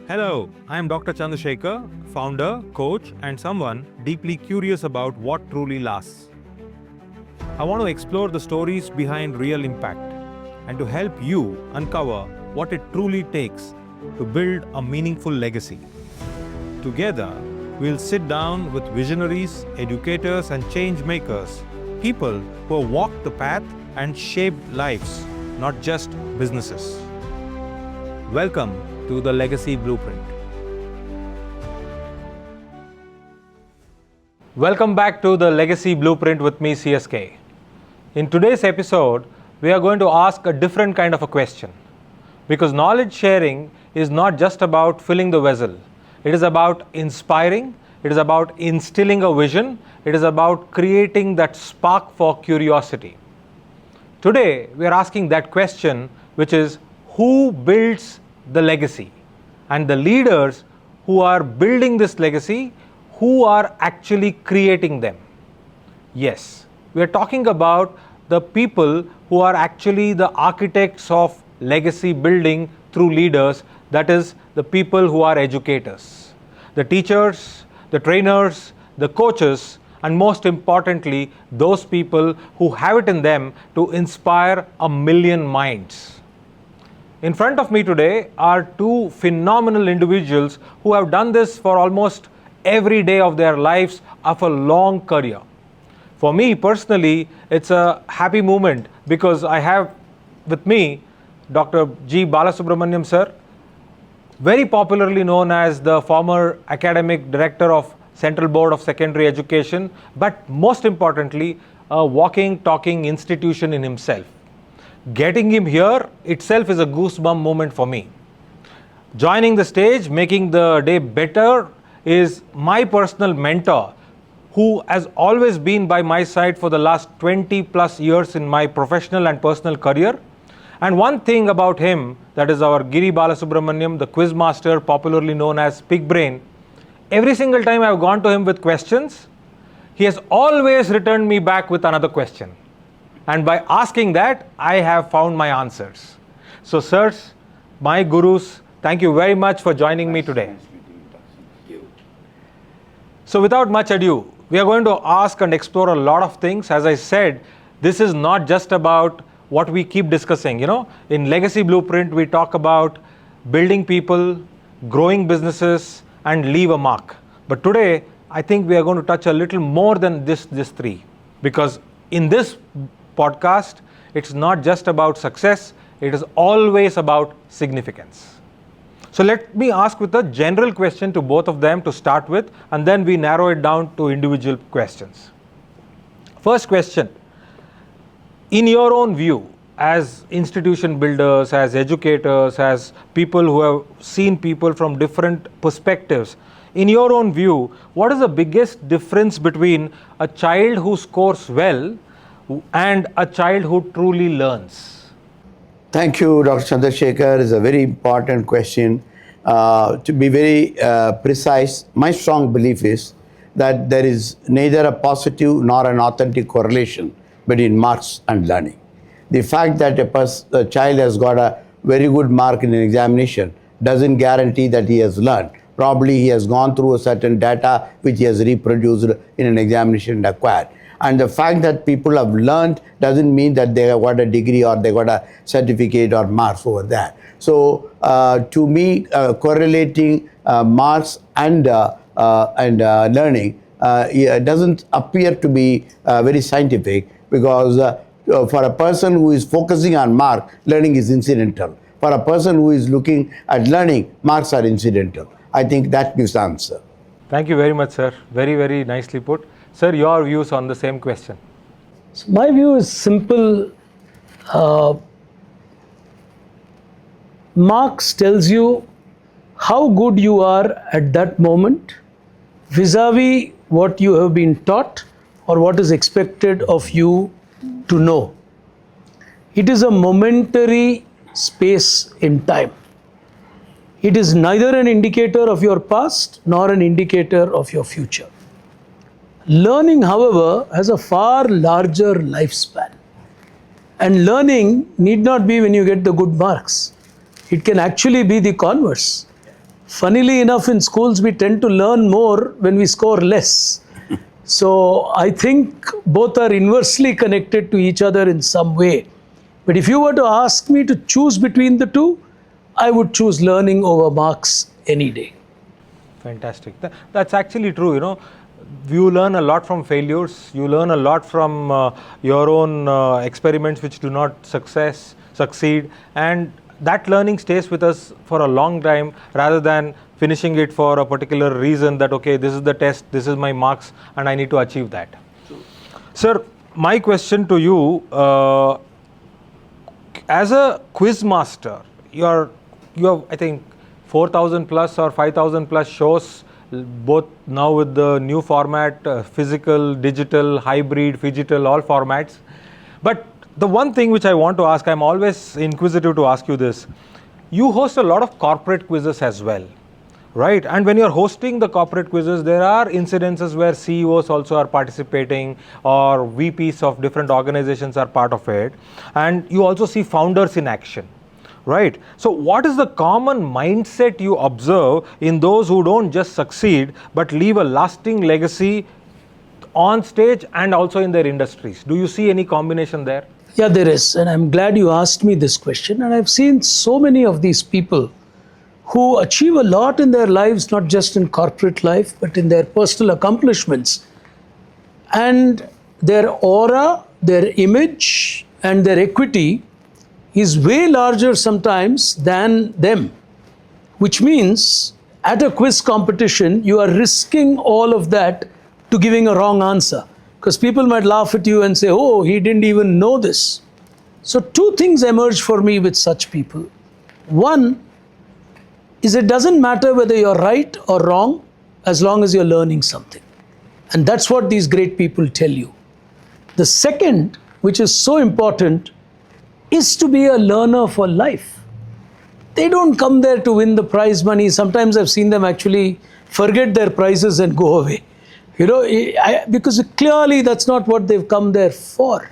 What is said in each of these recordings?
Hello, I am Dr. Chandrashekar, founder, coach, and someone deeply curious about what truly lasts. I want to explore the stories behind real impact and to help you uncover what it truly takes to build a meaningful legacy. Together, we'll sit down with visionaries, educators, and change makers, people who have walked the path and shaped lives, not just businesses. Welcome to the Legacy Blueprint. Welcome back to the Legacy Blueprint with me, CSK. In today's episode, we are going to ask a different kind of a question. Because knowledge sharing is not just about filling the vessel. It is about inspiring, it is about instilling a vision, it is about creating that spark for curiosity. Today, we are asking that question, which is who builds the legacy, and the leaders who are building this legacy, who are actually creating them. Yes, we are talking about the people who are actually the architects of legacy building through leaders, that is, the people who are educators, the teachers, the trainers, the coaches, and most importantly, those people who have it in them to inspire a million minds. In front of me today are two phenomenal individuals who have done this for almost every day of their lives of a long career. For me personally, it's a happy moment because I have with me Dr. G. Balasubramanian sir, very popularly known as the former academic director of Central Board of Secondary Education, but most importantly, a walking, talking institution in himself. Getting him here itself is a goosebump moment for me. Joining the stage, making the day better, is my personal mentor who has always been by my side for the last 20 plus years in my professional and personal career. And one thing about him, that is our Giri Balasubramaniam, the quizmaster popularly known as Pickbrain, every single time I've gone to him with questions, he has always returned me back with another question. And by asking that, I have found my answers. So sirs, my gurus, thank you very much for joining me today. So without much ado, we are going to ask and explore a lot of things. As I said, this is not just about what we keep discussing. In Legacy Blueprint, we talk about building people, growing businesses, and leave a mark. But today, I think we are going to touch a little more than these three. Because in this podcast, it's not just about success, it is always about significance. So let me ask with a general question to both of them to start with, and then we narrow it down to individual questions. First question, in your own view, as institution builders, as educators, as people who have seen people from different perspectives, in your own view, what is the biggest difference between a child who scores well and a child who truly learns? Thank you, Dr. Chandrashekar. It's a very important question. To be very precise, my strong belief is that there is neither a positive nor an authentic correlation between marks and learning. The fact that a child has got a very good mark in an examination doesn't guarantee that he has learned. Probably he has gone through a certain data which he has reproduced in an examination and acquired. And the fact that people have learned doesn't mean that they have got a degree or they got a certificate or marks over there. So to me, correlating marks and learning doesn't appear to be very scientific, because for a person who is focusing on mark, learning is incidental. For a person who is looking at learning, marks are incidental. I think that gives the answer. Thank you very much, sir. Very, very nicely put. Sir, your views on the same question? So my view is simple. Marks tells you how good you are at that moment vis-a-vis what you have been taught or what is expected of you to know. It is a momentary space in time. It is neither an indicator of your past nor an indicator of your future. Learning, however, has a far larger lifespan. And learning need not be when you get the good marks. It can actually be the converse. Funnily enough, in schools, we tend to learn more when we score less. So I think both are inversely connected to each other in some way. But if you were to ask me to choose between the two, I would choose learning over marks any day. Fantastic. That's actually true. You learn a lot from failures. You learn a lot from your own experiments which do not succeed, and that learning stays with us for a long time rather than finishing it for a particular reason that, okay, this is the test, this is my marks, and I need to achieve that. Sir, my question to you, as a quiz master, you have, I think, 4,000 plus or 5,000 plus shows, both now with the new format, physical, digital, hybrid, phygital, all formats. But the one thing which I want to ask, I'm always inquisitive to ask you this. You host a lot of corporate quizzes as well, right? And when you're hosting the corporate quizzes, there are incidences where CEOs also are participating, or VPs of different organizations are part of it. And you also see founders in action, right? So what is the common mindset you observe in those who don't just succeed, but leave a lasting legacy on stage and also in their industries? Do you see any combination there? Yeah, there is. And I'm glad you asked me this question. And I've seen so many of these people who achieve a lot in their lives, not just in corporate life, but in their personal accomplishments. And their aura, their image, and their equity is way larger sometimes than them. Which means at a quiz competition, you are risking all of that to giving a wrong answer. Because people might laugh at you and say, oh, he didn't even know this. So two things emerge for me with such people. One is, it doesn't matter whether you're right or wrong as long as you're learning something. And that's what these great people tell you. The second, which is so important, is to be a learner for life. They don't come there to win the prize money. Sometimes I've seen them actually forget their prizes and go away. Because clearly that's not what they've come there for.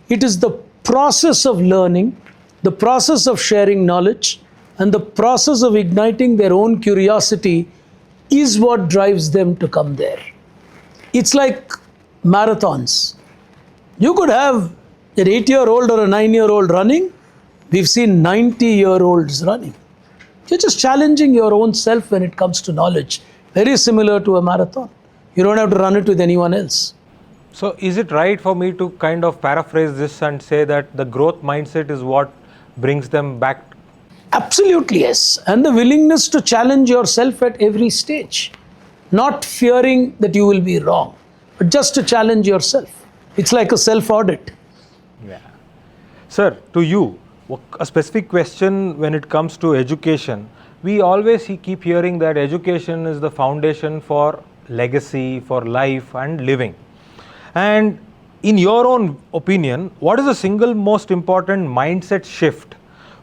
It is the process of learning, the process of sharing knowledge, and the process of igniting their own curiosity is what drives them to come there. It's like marathons. You could have an 8-year-old or a 9-year-old running. We've seen 90-year-olds running. You're just challenging your own self when it comes to knowledge. Very similar to a marathon. You don't have to run it with anyone else. So is it right for me to kind of paraphrase this and say that the growth mindset is what brings them back? Absolutely, yes. And the willingness to challenge yourself at every stage. Not fearing that you will be wrong, but just to challenge yourself. It's like a self-audit. Yeah. Sir, to you, a specific question when it comes to education. We always keep hearing that education is the foundation for legacy, for life and living. And in your own opinion, what is the single most important mindset shift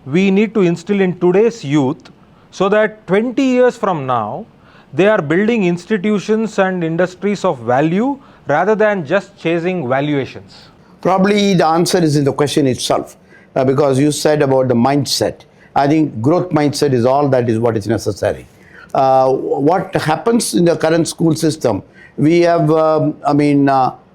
we need to instill in today's youth so that 20 years from now, they are building institutions and industries of value rather than just chasing valuations? Probably the answer is in the question itself, because you said about the mindset. I think growth mindset is all that is what is necessary. What happens in the current school system, we have,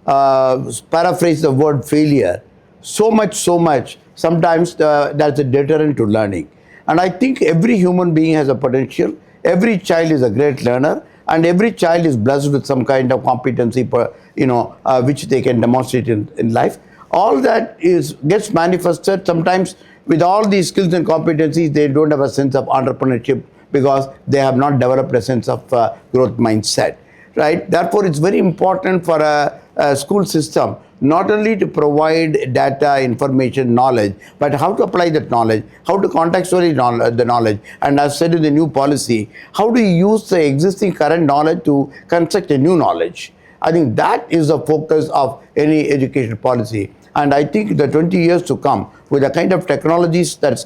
paraphrase the word failure, so much, sometimes that's a deterrent to learning. And I think every human being has a potential, every child is a great learner, and every child is blessed with some kind of competency, which they can demonstrate in life. All that gets manifested sometimes with all these skills and competencies. They don't have a sense of entrepreneurship because they have not developed a sense of growth mindset, right? Therefore, it's very important for a school system not only to provide data, information, knowledge, but how to apply that knowledge, how to contextualize the knowledge, and as said in the new policy, how do you use the existing current knowledge to construct a new knowledge. I think that is the focus of any education policy. And I think the 20 years to come, with the kind of technologies that's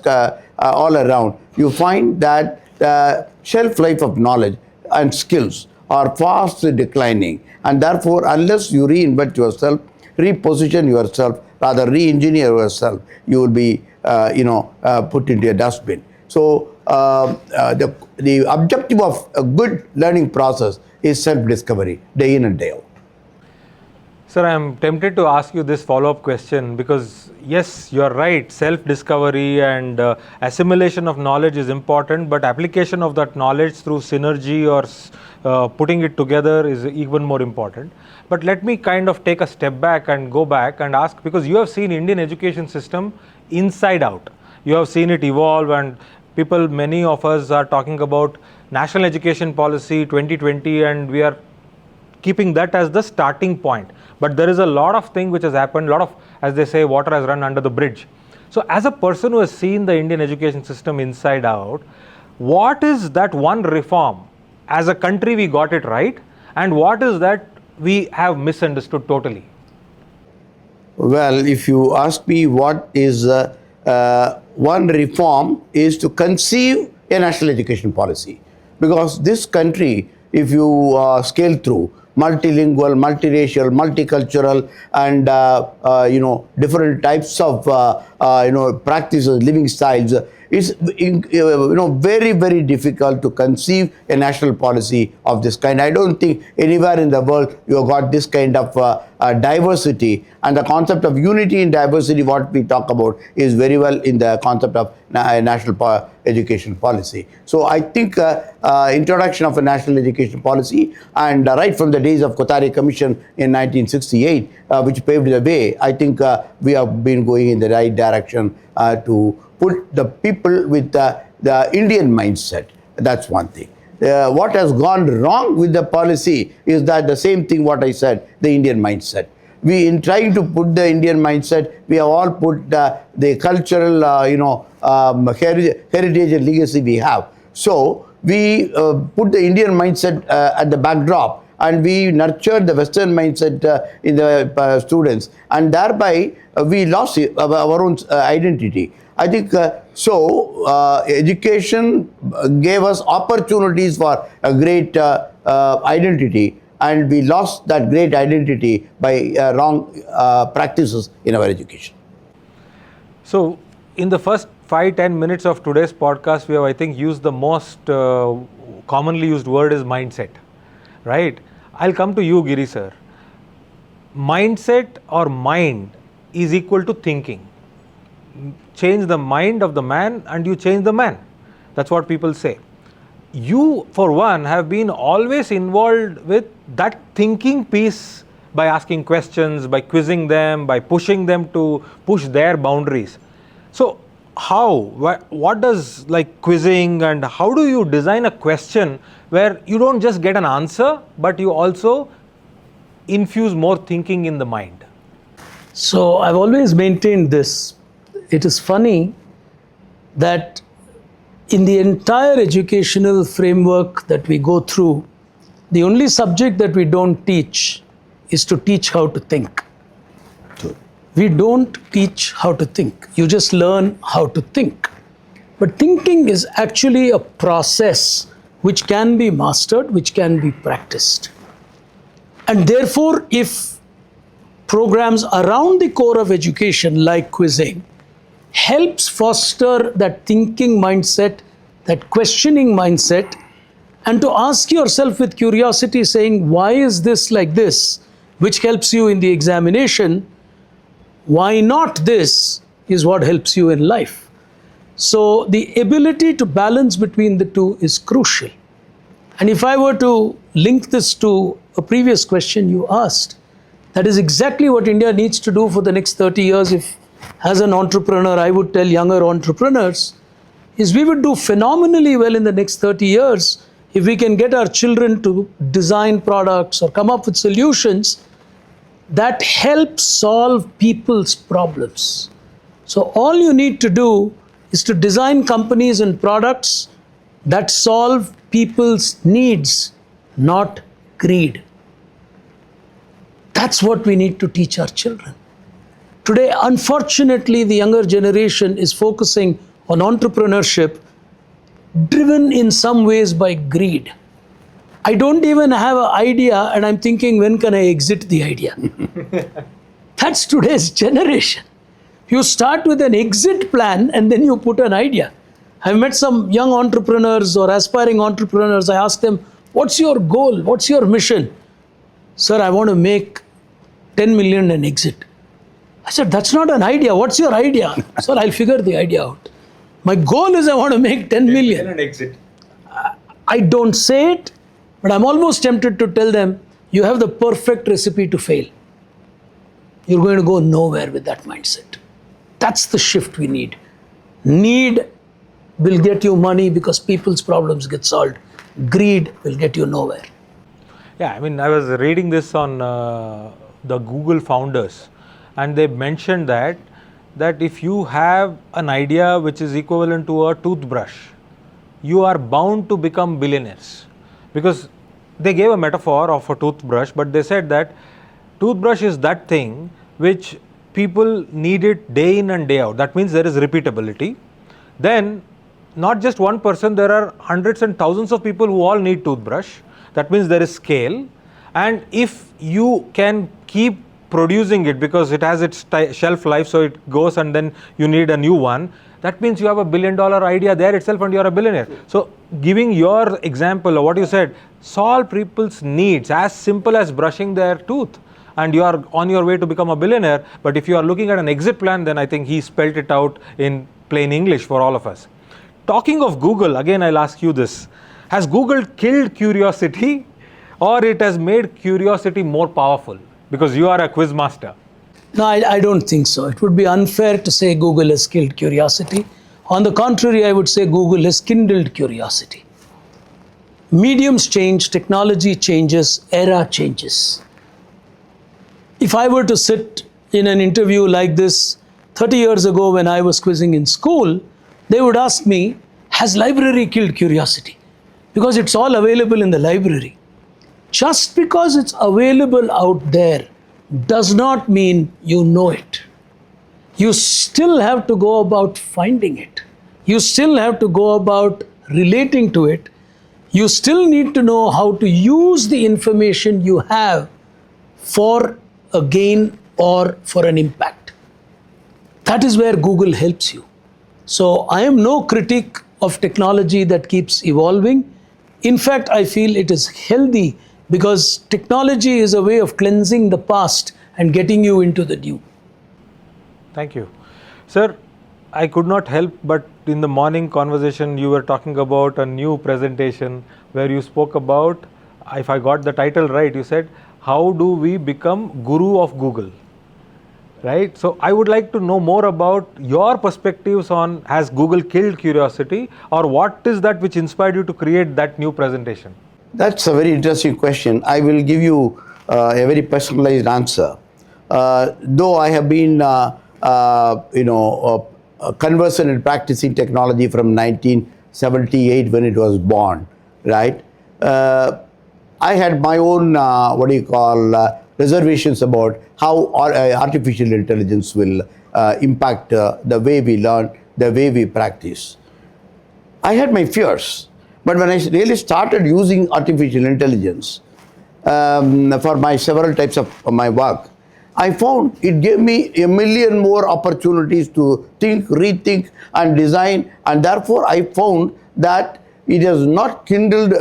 all around, you find that the shelf life of knowledge and skills are fast declining. And therefore, unless you reinvent yourself, reposition yourself, rather re-engineer yourself, you will be put into a dustbin. So the objective of a good learning process is self-discovery, day in and day out. Sir, I am tempted to ask you this follow-up question because yes, you are right, self-discovery and assimilation of knowledge is important, but application of that knowledge through synergy or putting it together is even more important. But let me kind of take a step back and go back and ask, because you have seen Indian education system inside out. You have seen it evolve, and many of us are talking about National Education Policy 2020, and we are keeping that as the starting point. But there is a lot of thing which has happened, a lot of, as they say, water has run under the bridge. So as a person who has seen the Indian education system inside out, what is that one reform? As a country we got it right, and what is that we have misunderstood totally? Well, if you ask me what is one reform is to conceive a national education policy. Because this country, if you scale through, multilingual, multiracial, multicultural, and different types of practices, living styles, it's very, very difficult to conceive a national policy of this kind. I don't think anywhere in the world you have got this kind of diversity, and the concept of unity in diversity, what we talk about, is very well in the concept of national education policy. So I think introduction of a national education policy, and right from the days of Kothari Commission in 1968, which paved the way, I think we have been going in the right direction to put the people with the Indian mindset. That's one thing. What has gone wrong with the policy is that the same thing what I said, the Indian mindset. We, in trying to put the Indian mindset, we have all put the cultural, heritage and legacy we have. So we put the Indian mindset at the backdrop, and we nurtured the Western mindset in the students, and thereby we lost our own identity. I think education gave us opportunities for a great identity, and we lost that great identity by wrong practices in our education. So in the first 5-10 minutes of today's podcast, we have, I think, used the most commonly used word is mindset, right? I'll come to you, Giri sir. Mindset or mind is equal to thinking. Change the mind of the man and you change the man. That's what people say. You, for one, have been always involved with that thinking piece by asking questions, by quizzing them, by pushing them to push their boundaries. So how, what does like quizzing, and how do you design a question where you don't just get an answer, but you also infuse more thinking in the mind? So I've always maintained this. It is funny that in the entire educational framework that we go through, the only subject that we don't teach is to teach how to think. We don't teach how to think. You just learn how to think. But thinking is actually a process which can be mastered, which can be practiced. And therefore, if programs around the core of education, like quizzing, helps foster that thinking mindset, that questioning mindset, and to ask yourself with curiosity, saying, why is this like this, which helps you in the examination, why not this, is what helps you in life. So the ability to balance between the two is crucial. And if I were to link this to a previous question you asked, that is exactly what India needs to do for the next 30 years. If, as an entrepreneur, I would tell younger entrepreneurs, is we would do phenomenally well in the next 30 years if we can get our children to design products or come up with solutions that help solve people's problems. So all you need to do is to design companies and products that solve people's needs, not greed. That's what we need to teach our children. Today, unfortunately, the younger generation is focusing on entrepreneurship driven in some ways by greed. I don't even have an idea and I'm thinking, when can I exit the idea? That's today's generation. You start with an exit plan and then you put an idea. I've met some young entrepreneurs or aspiring entrepreneurs. I ask them, what's your goal? What's your mission? Sir, I want to make 10 million and exit. I said, that's not an idea. What's your idea? Sir, I'll figure the idea out. My goal is I want to make 10 million. And exit. I don't say it, but I'm almost tempted to tell them, you have the perfect recipe to fail. You're going to go nowhere with that mindset. That's the shift we need. Need will get you money because people's problems get solved. Greed will get you nowhere. Yeah, I mean, I was reading this on the Google founders, and they mentioned that if you have an idea which is equivalent to a toothbrush, you are bound to become billionaires. Because they gave a metaphor of a toothbrush, but they said that toothbrush is that thing which people need it day in and day out. That means there is repeatability. Then, not just one person, there are hundreds and thousands of people who all need toothbrush. That means there is scale. And if you can keep producing it because it has its shelf life, so it goes and then you need a new one, that means you have $1 billion idea there itself and you are a billionaire. So giving your example of what you said, solve people's needs as simple as brushing their tooth, and you are on your way to become a billionaire. But if you are looking at an exit plan, then I think he spelled it out in plain English for all of us. Talking of Google, again I'll ask you this. Has Google killed curiosity, or it has made curiosity more powerful? Because you are a quizmaster. No, I don't think so. It would be unfair to say Google has killed curiosity. On the contrary, I would say Google has kindled curiosity. Mediums change, technology changes, era changes. If I were to sit in an interview like this 30 years ago when I was quizzing in school, they would ask me, has library killed curiosity? Because it's all available in the library. Just because it's available out there does not mean you know it. You still have to go about finding it. You still have to go about relating to it. You still need to know how to use the information you have for a gain or for an impact. That is where Google helps you. So I am no critic of technology that keeps evolving. In fact, I feel it is healthy because technology is a way of cleansing the past and getting you into the new. Thank you. Sir, I could not help but in the morning conversation you were talking about a new presentation where you spoke about, if I got the title right, you said, how do we become guru of Google? Right? So I would like to know more about your perspectives on, has Google killed curiosity, or what is that which inspired you to create that new presentation? That's a very interesting question. I will give you a very personalized answer. Though I have been, conversant in practicing technology from 1978 when it was born, right? I had my own, reservations about how artificial intelligence will impact the way we learn, the way we practice. I had my fears. But when I really started using artificial intelligence for my several types of my work, I found it gave me a million more opportunities to think, rethink, and design. And therefore, I found that it has not killed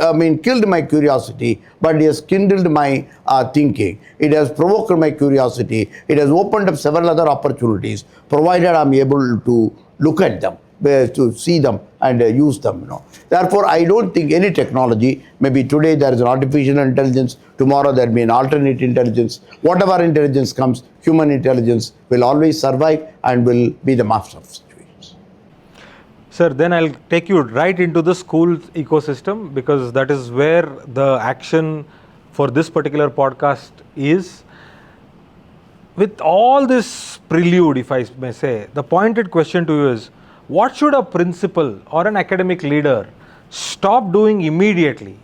my curiosity, but it has kindled my thinking. It has provoked my curiosity. It has opened up several other opportunities, provided I'm able to look at them, to see them and use them. Therefore, I don't think any technology, maybe today there is an artificial intelligence, tomorrow there may be an alternate intelligence. Whatever intelligence comes, human intelligence will always survive and will be the master of situations. Sir, then I'll take you right into the school ecosystem, because that is where the action for this particular podcast is. With all this prelude, if I may say, the pointed question to you is, what should a principal or an academic leader stop doing immediately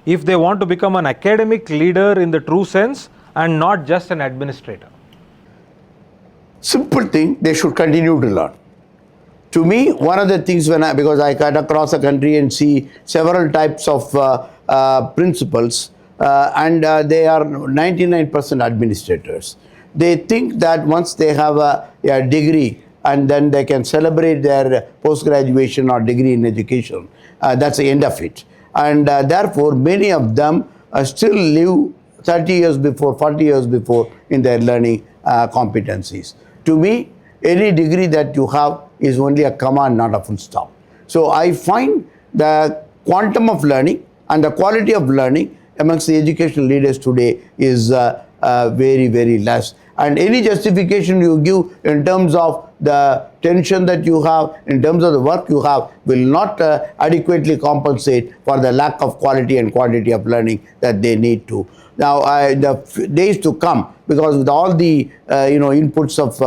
if they want to become an academic leader in the true sense and not just an administrator? Simple thing, they should continue to learn. To me, one of the things because I cut across the country and see several types of principals, and they are 99% administrators. They think that once they have a degree and then they can celebrate their post-graduation or degree in education. That's the end of it. And therefore, many of them still live 30 years before, 40 years before in their learning competencies. To me, any degree that you have is only a comma, not a full stop. So I find the quantum of learning and the quality of learning amongst the educational leaders today is very, very less. And any justification you give in terms of the tension that you have, in terms of the work you have, will not adequately compensate for the lack of quality and quantity of learning that they need to. Now, the days to come, because with all the inputs of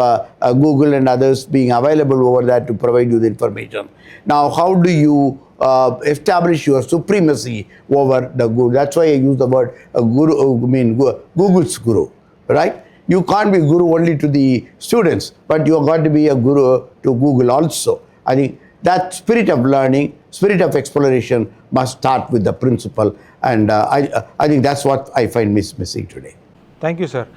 Google and others being available over there to provide you the information, now how do you establish your supremacy over the guru? That's why I use the word guru, Google's guru, right? You can't be guru only to the students, but you have got to be a guru to Google also. I think that spirit of learning, spirit of exploration must start with the principal, and I think that's what I find missing today. Thank you, sir.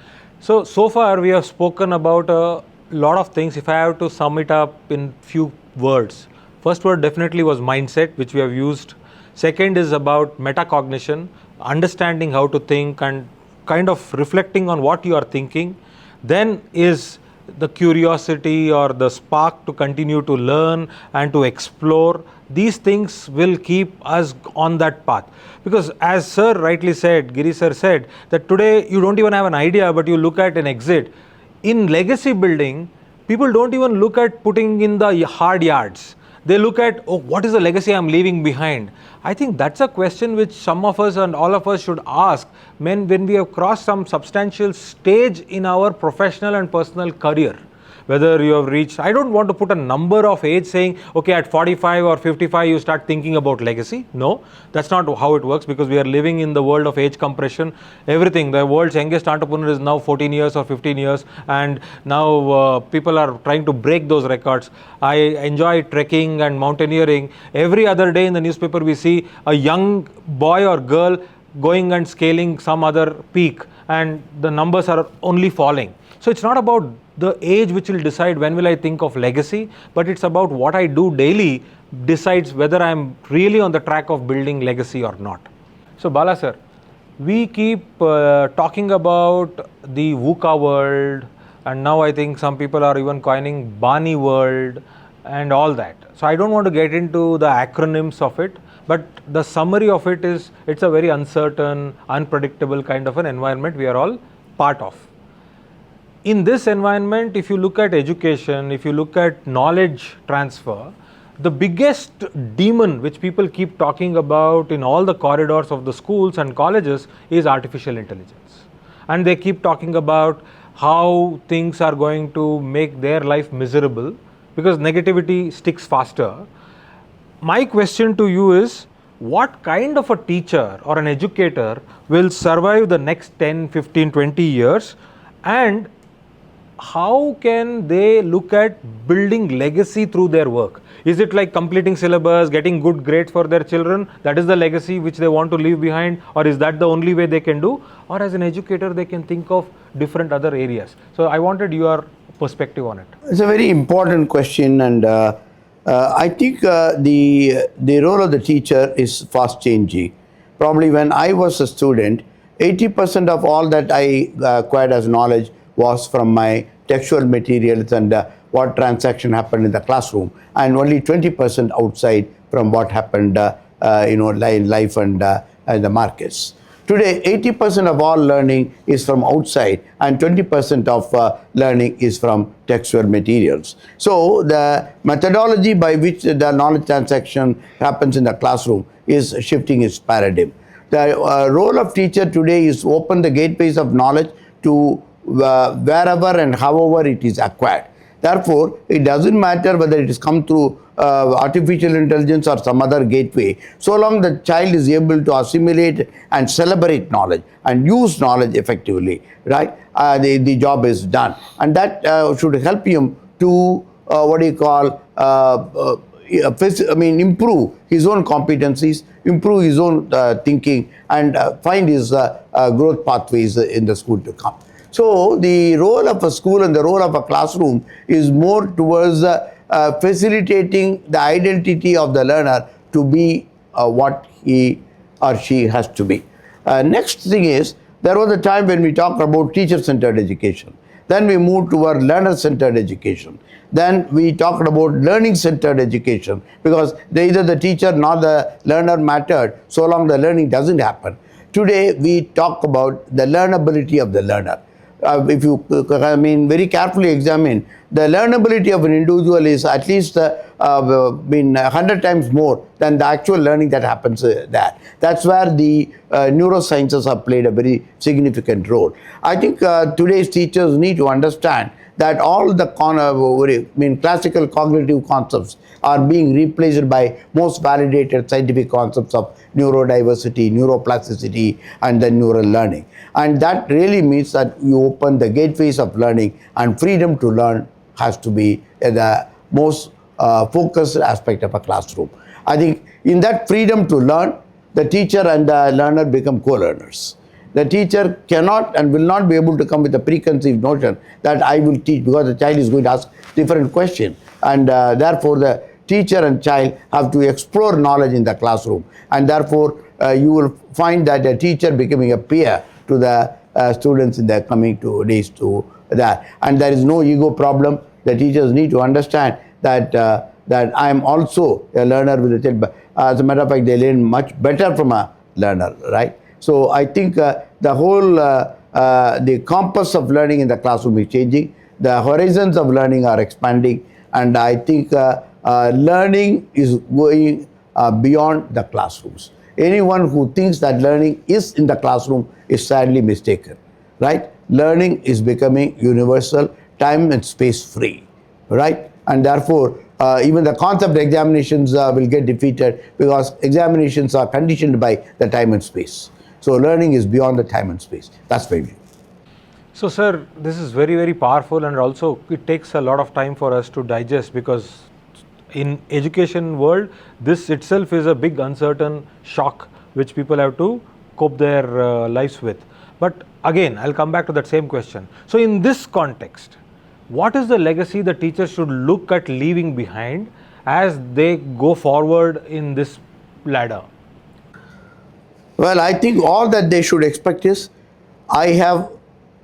So far we have spoken about a lot of things. If I have to sum it up in few words, first word definitely was mindset, which we have used. Second is about metacognition, understanding how to think and kind of reflecting on what you are thinking. Then is the curiosity or the spark to continue to learn and to explore. These things will keep us on that path. Because as sir rightly said, Giri sir said, that today you don't even have an idea, but you look at an exit. In legacy building, people don't even look at putting in the hard yards. They look at, oh, what is the legacy I'm leaving behind? I think that's a question which some of us and all of us should ask when we have crossed some substantial stage in our professional and personal career. Whether you have reached, I don't want to put a number of age saying, okay, at 45 or 55 you start thinking about legacy. No, that's not how it works, because we are living in the world of age compression. Everything, the world's youngest entrepreneur is now 14 years or 15 years, and now people are trying to break those records. I enjoy trekking and mountaineering. Every other day in the newspaper we see a young boy or girl going and scaling some other peak, and the numbers are only falling. So it's not about the age which will decide when will I think of legacy, but it's about what I do daily decides whether I'm really on the track of building legacy or not. So Bala sir, we keep talking about the VUCA world, and now I think some people are even coining Bani world and all that. So I don't want to get into the acronyms of it, but the summary of it is it's a very uncertain, unpredictable kind of an environment we are all part of. In this environment, if you look at education, if you look at knowledge transfer, the biggest demon which people keep talking about in all the corridors of the schools and colleges is artificial intelligence. And they keep talking about how things are going to make their life miserable because negativity sticks faster. My question to you is, what kind of a teacher or an educator will survive the next 10, 15, 20 years, and how can they look at building legacy through their work? Is it like completing syllabus, getting good grades for their children? That is the legacy which they want to leave behind, or is that the only way they can do? Or as an educator, they can think of different other areas. So I wanted your perspective on it. It's a very important question, and I think the role of the teacher is fast changing. Probably when I was a student, 80% of all that I acquired as knowledge was from my textual materials and what transaction happened in the classroom, and only 20% outside from what happened in life and the markets. Today, 80% of all learning is from outside, and 20% of learning is from textual materials. So the methodology by which the knowledge transaction happens in the classroom is shifting its paradigm. The role of teacher today is to open the gateways of knowledge to wherever and however it is acquired. Therefore, it doesn't matter whether it is come through artificial intelligence or some other gateway, so long the child is able to assimilate and celebrate knowledge and use knowledge effectively, right? The job is done, and that should help him to improve his own competencies, improve his own thinking, and find his growth pathways in the school to come. So the role of a school and the role of a classroom is more towards facilitating the identity of the learner to be what he or she has to be. Next thing is, there was a time when we talked about teacher-centered education. Then we moved toward learner-centered education. Then we talked about learning-centered education, because neither the teacher nor the learner mattered so long the learning doesn't happen. Today we talk about the learnability of the learner. If you very carefully examine, the learnability of an individual is at least 100 times more than the actual learning that happens there. That's where the neurosciences have played a very significant role. I think today's teachers need to understand that all the classical cognitive concepts are being replaced by most validated scientific concepts of neurodiversity, neuroplasticity, and then neural learning. And that really means that you open the gateways of learning, and freedom to learn has to be the most focused aspect of a classroom. I think in that freedom to learn, the teacher and the learner become co-learners. The teacher cannot and will not be able to come with a preconceived notion that I will teach, because the child is going to ask different questions, and therefore the teacher and child have to explore knowledge in the classroom, and therefore you will find that a teacher becoming a peer to the students in the coming 2 days to that. And there is no ego problem. The teachers need to understand that that I am also a learner with the child. As a matter of fact, they learn much better from a learner, right? So I think the whole the compass of learning in the classroom is changing. The horizons of learning are expanding, and I think learning is going beyond the classrooms. Anyone who thinks that learning is in the classroom is sadly mistaken, right? Learning is becoming universal, time and space free, right? And therefore, even the concept examinations will get defeated, because examinations are conditioned by the time and space. So learning is beyond the time and space. That's my view. So, sir, this is very, very powerful, and also it takes a lot of time for us to digest, because in education world, this itself is a big uncertain shock which people have to cope their lives with. But again, I'll come back to that same question. So in this context, what is the legacy the teachers should look at leaving behind as they go forward in this ladder? Well, I think all that they should expect is, I have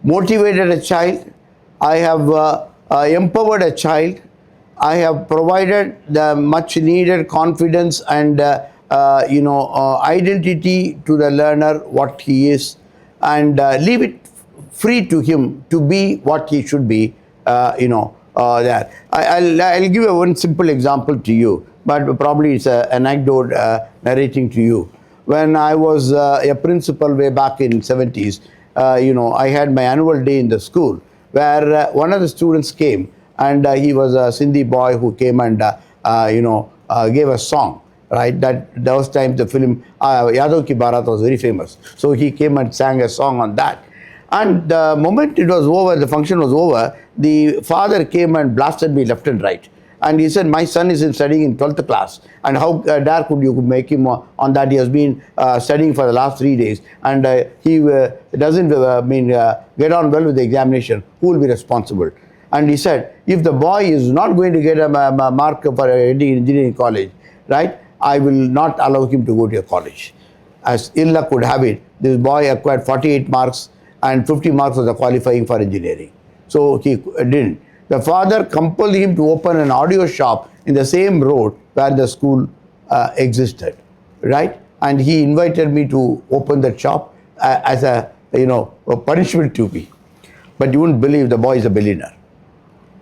motivated a child, I have empowered a child, I have provided the much needed confidence and identity to the learner, what he is, and leave it free to him to be what he should be. There. I'll give one simple example to you, but probably it's an anecdote narrating to you. When I was a principal way back in 70s, I had my annual day in the school, where one of the students came, and he was a Sindhi boy who came and gave a song, right? That those times the film Yadav Ki Bharat was very famous, so he came and sang a song on that. And the moment it was over, the function was over, the father came and blasted me left and right. And he said, my son is studying in 12th class, and how dare could you make him on that? He has been studying for the last 3 days, and he doesn't get on well with the examination. Who will be responsible? And he said, if the boy is not going to get a mark for engineering college, right, I will not allow him to go to a college. As ill luck would have it, this boy acquired 48 marks, and 50 marks was the qualifying for engineering. So he didn't. The father compelled him to open an audio shop in the same road where the school existed, right? And he invited me to open that shop as a punishment to me. But you wouldn't believe, the boy is a billionaire.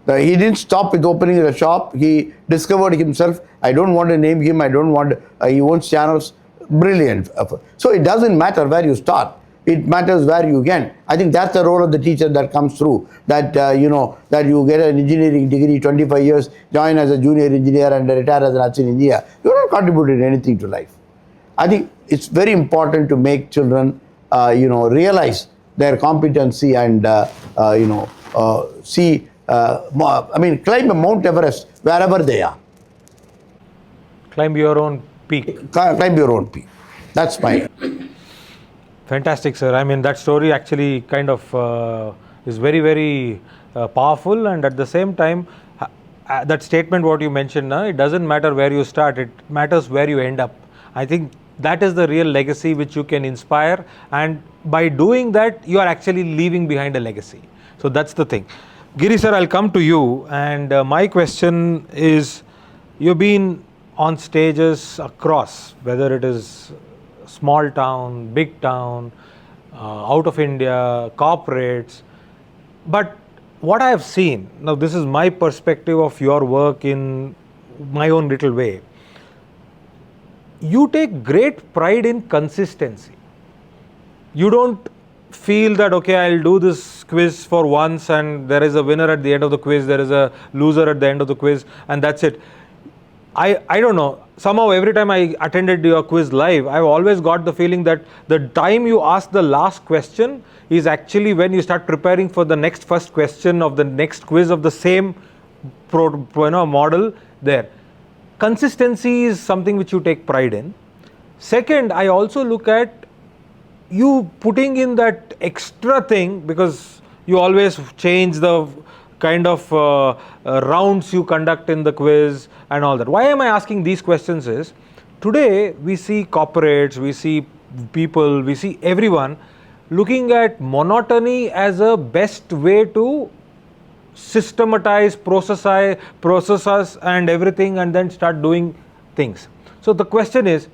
He didn't stop with opening the shop. He discovered himself. I don't want to name him. I don't want. He owns channels. Brilliant. So it doesn't matter where you start. It matters where you end. I think that's the role of the teacher that comes through. That that you get an engineering degree, 25 years, join as a junior engineer and retire as an assistant engineer. You're not contributing anything to life. I think it's very important to make children, realize their competency and see. Climb a Mount Everest wherever they are. Climb your own peak. Climb your own peak. That's my. Fantastic, sir. I mean, that story actually kind of is very, very powerful, and at the same time, that statement what you mentioned, it doesn't matter where you start, it matters where you end up. I think that is the real legacy which you can inspire, and by doing that you are actually leaving behind a legacy. So that's the thing. Giri sir, I'll come to you, and my question is, you've been on stages across, whether it is small town, big town, out of India, corporates, but what I have seen, now this is my perspective of your work in my own little way, you take great pride in consistency. You don't feel that, okay, I'll do this quiz for once and there is a winner at the end of the quiz, there is a loser at the end of the quiz, and that's it. I don't know, somehow every time I attended your quiz live, I've always got the feeling that the time you ask the last question is actually when you start preparing for the next first question of the next quiz of the same model there. Consistency is something which you take pride in. Second, I also look at you putting in that extra thing, because you always change the kind of rounds you conduct in the quiz and all that. Why am I asking these questions is, today we see corporates, we see people, we see everyone looking at monotony as a best way to systematize, process and everything, and then start doing things. So the question is,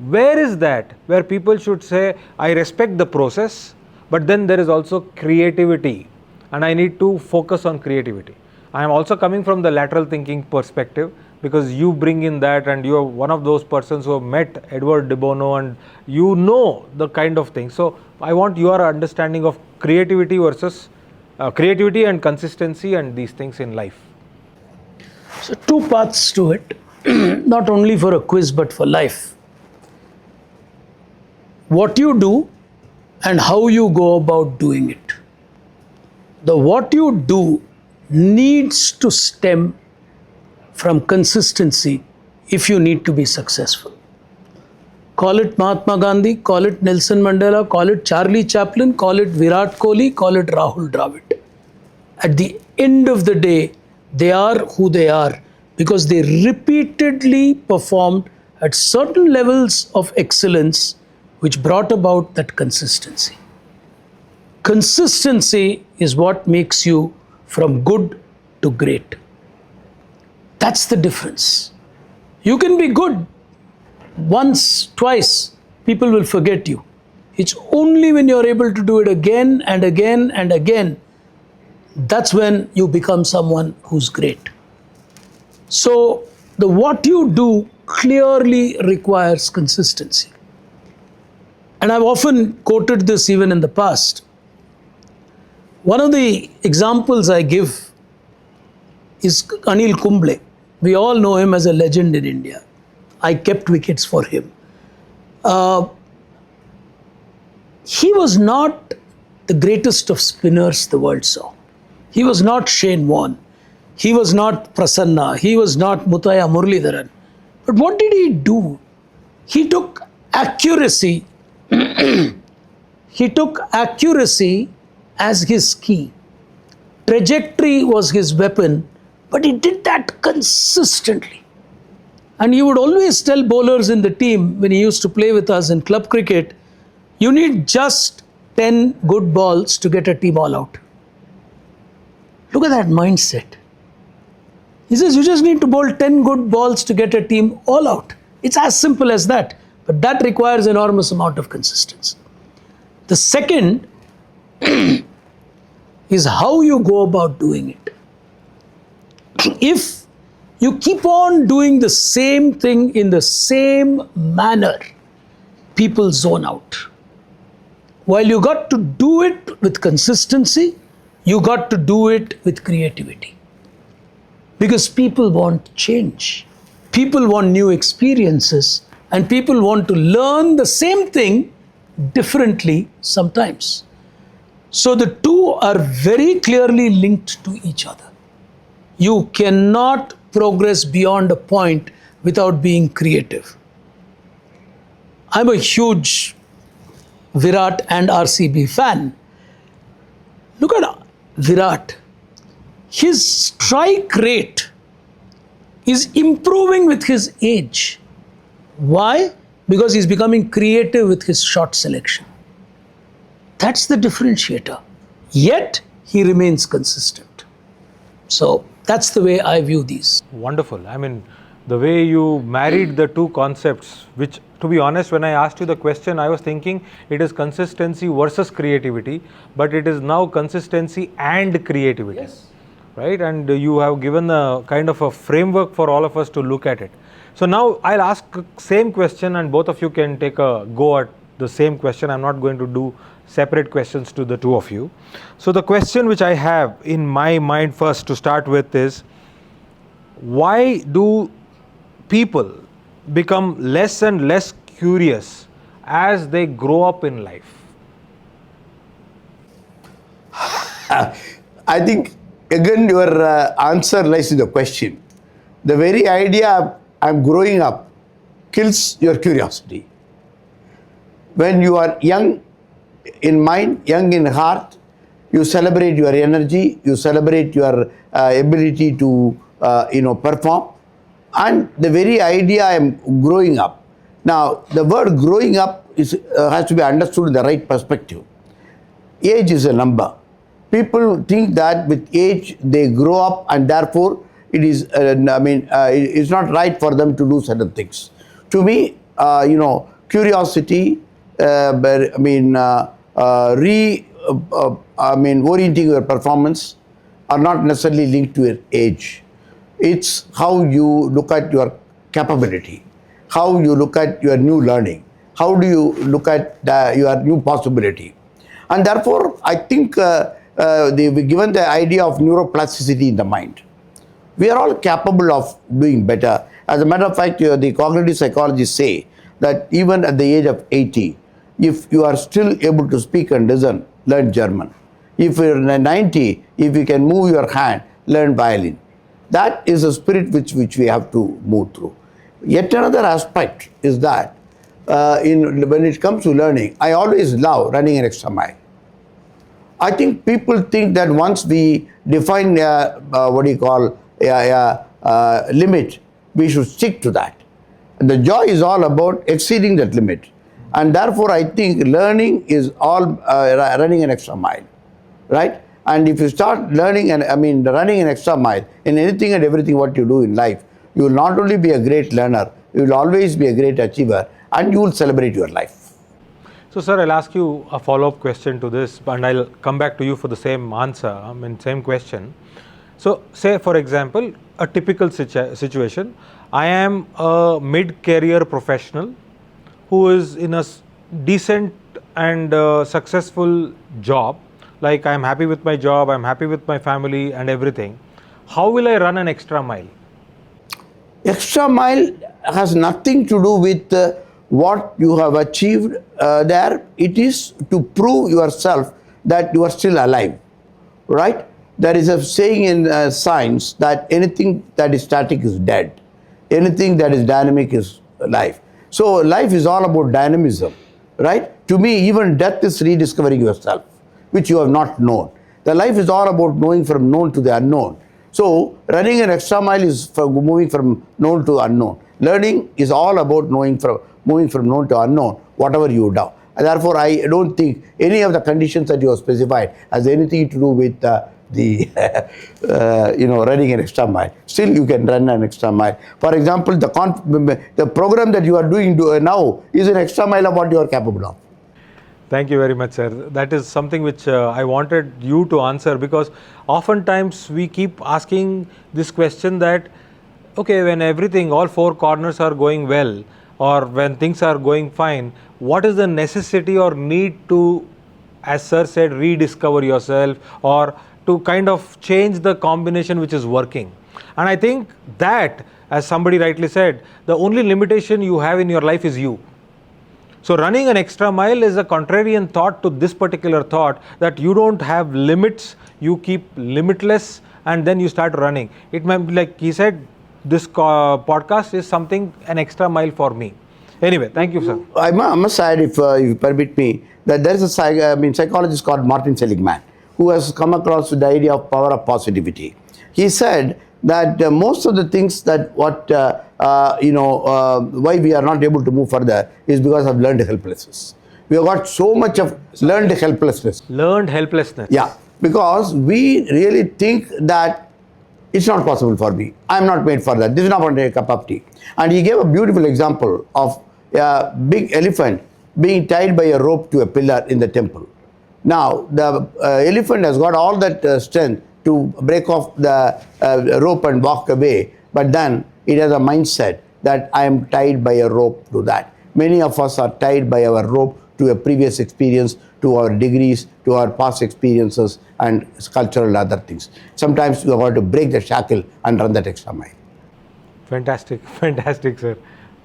where is that where people should say, I respect the process, but then there is also creativity, and I need to focus on creativity. I am also coming from the lateral thinking perspective, because you bring in that, and you are one of those persons who have met Edward de Bono, and you know the kind of thing. So I want your understanding of creativity versus creativity and consistency and these things in life. So two paths to it, not only for a quiz but for life. What you do and how you go about doing it. The what you do needs to stem from consistency if you need to be successful. Call it Mahatma Gandhi, call it Nelson Mandela, call it Charlie Chaplin, call it Virat Kohli, call it Rahul Dravid. At the end of the day, they are who they are because they repeatedly performed at certain levels of excellence which brought about that consistency. Consistency is what makes you from good to great. That's the difference. You can be good once, twice, people will forget you. It's only when you're able to do it again and again and again, that's when you become someone who's great. So the what you do clearly requires consistency. And I've often quoted this even in the past. One of the examples I give is Anil Kumble. We all know him as a legend in India. I kept wickets for him. He was not the greatest of spinners the world saw. He was not Shane Warne. He was not Prasanna. He was not Mutaya Muralidharan. But what did he do? He took accuracy. He took accuracy as his key. Trajectory was his weapon, but he did that consistently. And he would always tell bowlers in the team when he used to play with us in club cricket, you need just 10 good balls to get a team all out. Look at that mindset. He says you just need to bowl 10 good balls to get a team all out. It's as simple as that. But that requires enormous amount of consistency. The second is how you go about doing it. If you keep on doing the same thing in the same manner, people zone out. While you got to do it with consistency, you got to do it with creativity. Because people want change. People want new experiences, and people want to learn the same thing differently sometimes. So the two are very clearly linked to each other. You cannot progress beyond a point without being creative. I'm a huge Virat and RCB fan. Look at Virat, his strike rate is improving with his age. Why? Because he's becoming creative with his shot selection. That's the differentiator. Yet, he remains consistent. So, that's the way I view these. Wonderful. I mean, the way you married the two concepts, which, to be honest, when I asked you the question, I was thinking it is consistency versus creativity, but it is now consistency and creativity. Yes. Right? And you have given a kind of a framework for all of us to look at it. So now I'll ask same question and both of you can take a go at the same question. I'm not going to do separate questions to the two of you. So the question which I have in my mind first to start with is, why do people become less and less curious as they grow up in life? I think, again, your answer lies in the question. The very idea of I'm growing up kills your curiosity. When you are young in mind, young in heart, you celebrate your energy, you celebrate your ability to perform. And the very idea I am growing up. Now, the word growing up has to be understood in the right perspective. Age is a number. People think that with age they grow up and therefore it is, it's not right for them to do certain things. To me, curiosity, orienting your performance are not necessarily linked to your age. It's how you look at your capability, how you look at your new learning, how do you look at your new possibility. And therefore, I think they've given the idea of neuroplasticity in the mind. We are all capable of doing better. As a matter of fact, the cognitive psychologists say that even at the age of 80, if you are still able to speak and listen, learn German. If you're 90, if you can move your hand, learn violin. That is a spirit which we have to move through. Yet another aspect is that when it comes to learning, I always love running an extra mile. I think people think that once we define limit, we should stick to that. And the joy is all about exceeding that limit. And therefore, I think learning is all running an extra mile, right? And if you start running an extra mile in anything and everything what you do in life, you will not only be a great learner, you will always be a great achiever, and you will celebrate your life. So, sir, I'll ask you a follow-up question to this, and I'll come back to you for the same answer, same question. So, say, for example, a typical situation, I am a mid-career professional who is in a decent and successful job, like I'm happy with my job, I'm happy with my family and everything. How will I run an extra mile? Extra mile has nothing to do with what you have achieved there. It is to prove yourself that you are still alive, right? There is a saying in science that anything that is static is dead. Anything that is dynamic is life. So life is all about dynamism, right? To me, even death is rediscovering yourself, which you have not known. The life is all about knowing from known to the unknown. So running an extra mile is for moving from known to unknown. Learning is all about moving from known to unknown, whatever you do. And therefore, I don't think any of the conditions that you have specified has anything to do with running an extra mile. Still, you can run an extra mile. For example, the program that you are doing now is an extra mile of what you are capable of. Thank you very much, sir. That is something which I wanted you to answer, because oftentimes we keep asking this question that, okay, when all four corners are going well, or when things are going fine, what is the necessity or need to, as sir said, rediscover yourself, or to kind of change the combination which is working? And I think that, as somebody rightly said, the only limitation you have in your life is you. So running an extra mile is a contrarian thought to this particular thought, that you don't have limits, you keep limitless, and then you start running. It might be like he said, this podcast is an extra mile for me. Anyway, thank you, sir. I must add, if you permit me, that there is a psychologist called Martin Seligman, who has come across with the idea of power of positivity. He said that most of the things that why we are not able to move further is because of learned helplessness. We have got so much of learned helplessness. Learned helplessness. Yeah, because we really think that it's not possible for me. I'm not made for that. This is not going to be a cup of tea. And he gave a beautiful example of a big elephant being tied by a rope to a pillar in the temple. Now, the elephant has got all that strength to break off the rope and walk away, but then it has a mindset that I am tied by a rope to that. Many of us are tied by our rope to a previous experience, to our degrees, to our past experiences and cultural and other things. Sometimes we have got to break the shackle and run that extra mile. Fantastic, fantastic, sir.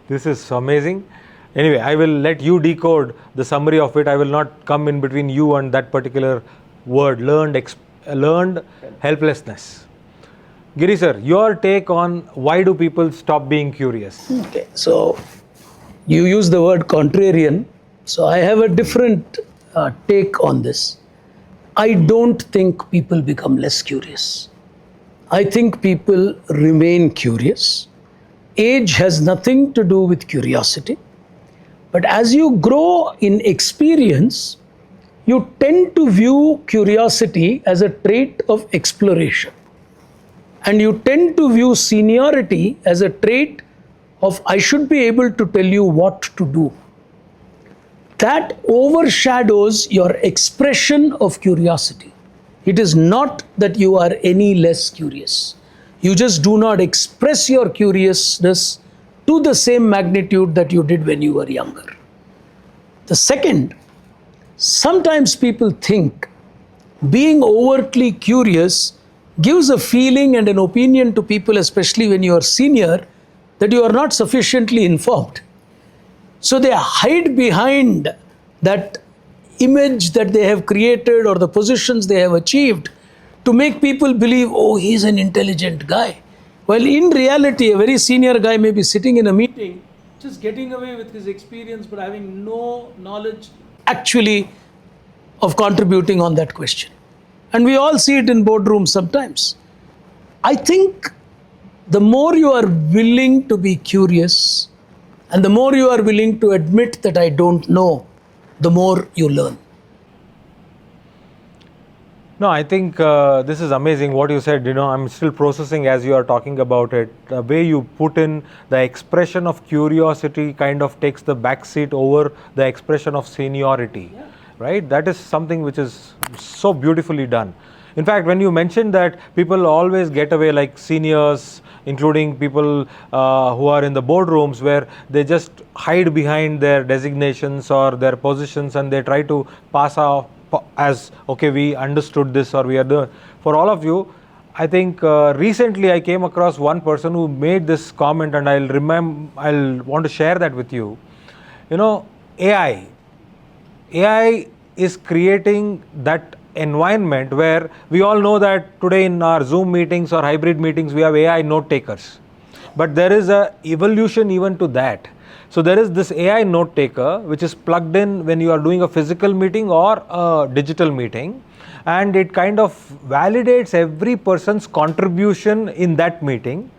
This is amazing. Anyway, I will let you decode the summary of it. I will not come in between you and that particular word, learned helplessness. Giri sir, your take on why do people stop being curious? Okay, so you use the word contrarian. So I have a different take on this. I don't think people become less curious. I think people remain curious. Age has nothing to do with curiosity. But as you grow in experience, you tend to view curiosity as a trait of exploration. And you tend to view seniority as a trait of I should be able to tell you what to do. That overshadows your expression of curiosity. It is not that you are any less curious. You just do not express your curiousness to the same magnitude that you did when you were younger. The second, sometimes people think being overtly curious gives a feeling and an opinion to people, especially when you are senior, that you are not sufficiently informed. So they hide behind that image that they have created or the positions they have achieved to make people believe, oh, he's an intelligent guy. Well, in reality, a very senior guy may be sitting in a meeting, just getting away with his experience, but having no knowledge actually of contributing on that question. And we all see it in boardrooms sometimes. I think the more you are willing to be curious and the more you are willing to admit that I don't know, the more you learn. No, I think this is amazing what you said. I'm still processing as you are talking about it. The way you put in the expression of curiosity kind of takes the backseat over the expression of seniority, right? That is something which is so beautifully done. In fact, when you mentioned that people always get away, like seniors, including people who are in the boardrooms, where they just hide behind their designations or their positions and they try to pass off as, okay, we understood this or we are doing. For all of you, I think recently I came across one person who made this comment, and I'll want to share that with you. AI is creating that environment where we all know that today in our Zoom meetings or hybrid meetings we have AI note takers, but there is a evolution even to that. So there is this AI note taker which is plugged in when you are doing a physical meeting or a digital meeting, and it kind of validates every person's contribution in that meeting,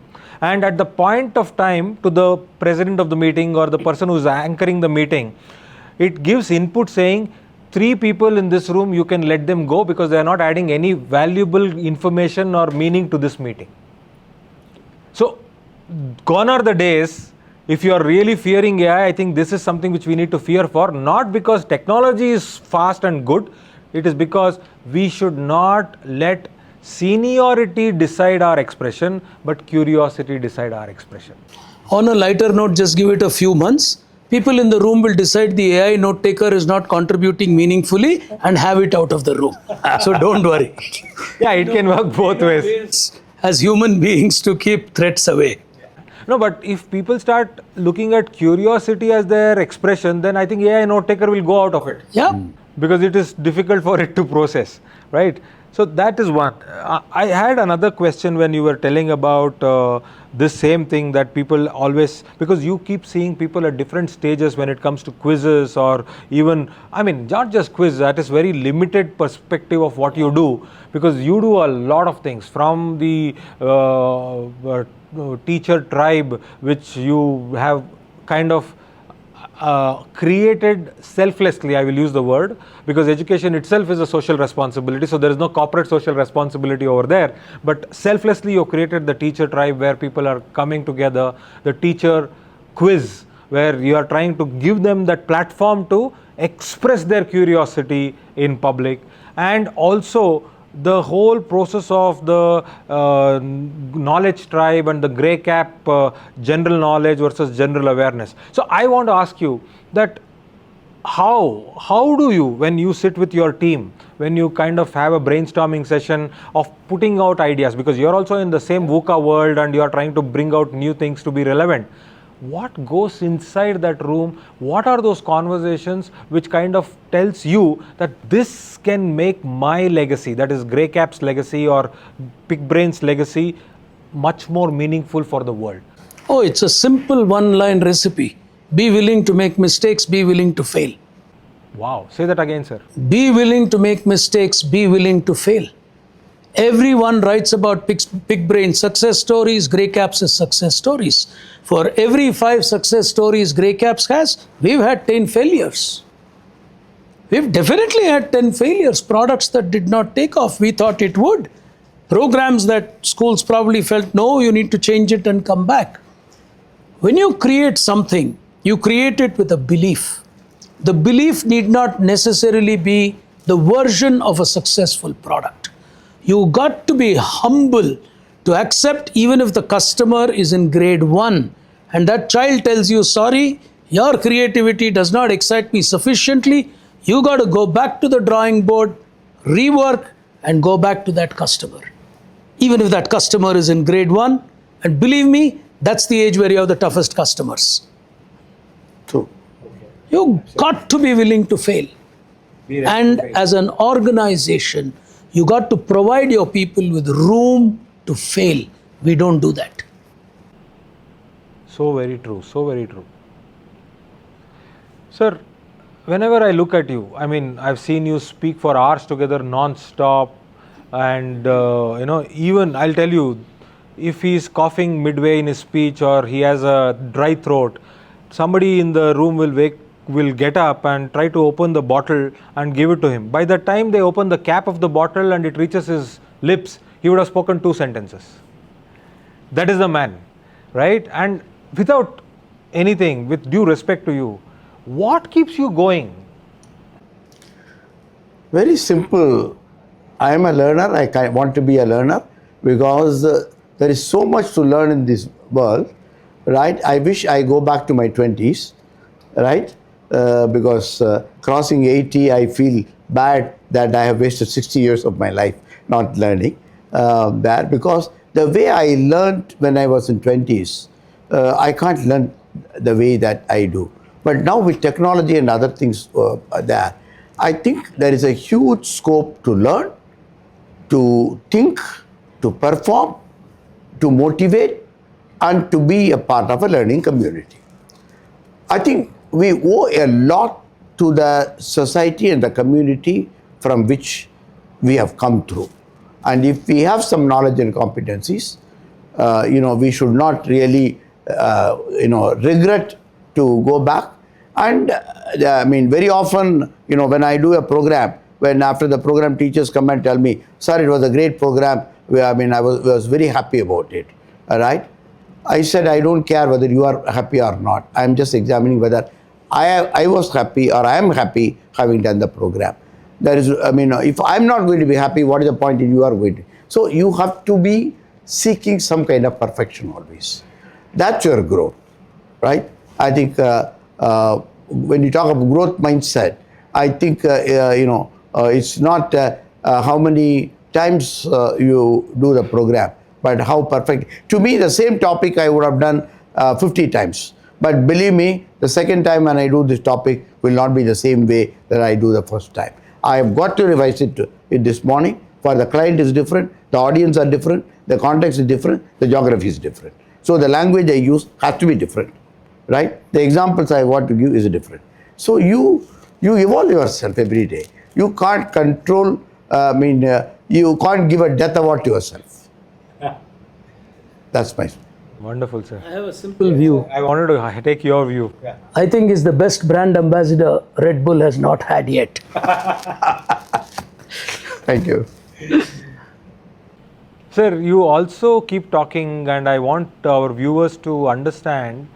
and at the point of time to the president of the meeting or the person who is anchoring the meeting, it gives input saying 3 people in this room, you can let them go because they are not adding any valuable information or meaning to this meeting. So gone are the days. If you are really fearing AI, I think this is something which we need to fear for, not because technology is fast and good. It is because we should not let seniority decide our expression, but curiosity decide our expression. On a lighter note, just give it a few months. People in the room will decide the AI note taker is not contributing meaningfully and have it out of the room. So don't worry. Yeah, it can work both ways. As human beings to keep threats away. No, but if people start looking at curiosity as their expression, then I think AI note taker will go out of it. Yeah. Because it is difficult for it to process, right? So that is one. I had another question when you were telling about this same thing, that people always, because you keep seeing people at different stages when it comes to quizzes, or even, I mean, not just quiz, that is very limited perspective of what you do, because you do a lot of things from the teacher tribe, which you have kind of created selflessly, I will use the word, because education itself is a social responsibility, so there is no corporate social responsibility over there, but selflessly you created the teacher tribe, where people are coming together, the teacher quiz, where you are trying to give them that platform to express their curiosity in public, and also the whole process of the knowledge tribe and the grey cap, general knowledge versus general awareness. So I want to ask you that how do you, when you sit with your team, when you kind of have a brainstorming session of putting out ideas, because you're also in the same VUCA world and you are trying to bring out new things to be relevant, what goes inside that room? What are those conversations which kind of tells you that this can make my legacy, that is Grey Cap's legacy or Pickbrain's legacy, much more meaningful for the world? Oh, it's a simple one-line recipe. Be willing to make mistakes, be willing to fail. Wow, say that again, sir. Be willing to make mistakes, be willing to fail. Everyone writes about Pickbrain success stories, Grey Caps' success stories. For every 5 success stories Grey Caps has, we've had 10 failures. We've definitely had 10 failures. Products that did not take off, we thought it would. Programs that schools probably felt, no, you need to change it and come back. When you create something, you create it with a belief. The belief need not necessarily be the version of a successful product. You got to be humble to accept, even if the customer is in grade 1 and that child tells you, sorry, your creativity does not excite me sufficiently, you got to go back to the drawing board, rework, and go back to that customer. Even if that customer is in grade 1, and believe me, that's the age where you have the toughest customers. True. You got to be willing to fail. And as an organization, you got to provide your people with room to fail. We don't do that. So very true, so very true. Sir, whenever I look at you, I mean, I've seen you speak for hours together non-stop, and even I'll tell you, if he's coughing midway in his speech or he has a dry throat, somebody in the room will get up and try to open the bottle and give it to him. By the time they open the cap of the bottle and it reaches his lips, he would have spoken 2 sentences. That is the man, right? And without anything, with due respect to you, what keeps you going? Very simple. I am a learner. I want to be a learner because there is so much to learn in this world, right? I wish I go back to my 20s, right? Because crossing 80, I feel bad that I have wasted 60 years of my life not learning that, because the way I learned when I was in 20s, I can't learn the way that I do. But now with technology and other things there, I think there is a huge scope to learn, to think, to perform, to motivate, and to be a part of a learning community. I think we owe a lot to the society and the community from which we have come through. And if we have some knowledge and competencies, we should not really, regret to go back. And I mean, very often, when I do a program, when after the program teachers come and tell me, sir, it was a great program. I mean, I was very happy about it. All right. I said, I don't care whether you are happy or not. I'm just examining whether I was happy or I am happy having done the program. There is, if I'm not going to be happy, what is the point in you are going to? So you have to be seeking some kind of perfection always. That's your growth, right? I think when you talk about growth mindset, I think, it's not how many times you do the program, but how perfect. To me, the same topic I would have done 50 times. But believe me, the second time when I do this topic will not be the same way that I do the first time. I have got to revise it this morning, For the client is different, the audience are different, the context is different, the geography is different. So the language I use has to be different, right? The examples I want to give is different. So you evolve yourself every day. You can't control, you can't give a death award to yourself. That's my. Wonderful, sir. I have a simple view. I wanted to take your view. I think is the best brand ambassador Red Bull has not had yet. Thank you. Sir, you also keep talking, and I want our viewers to understand.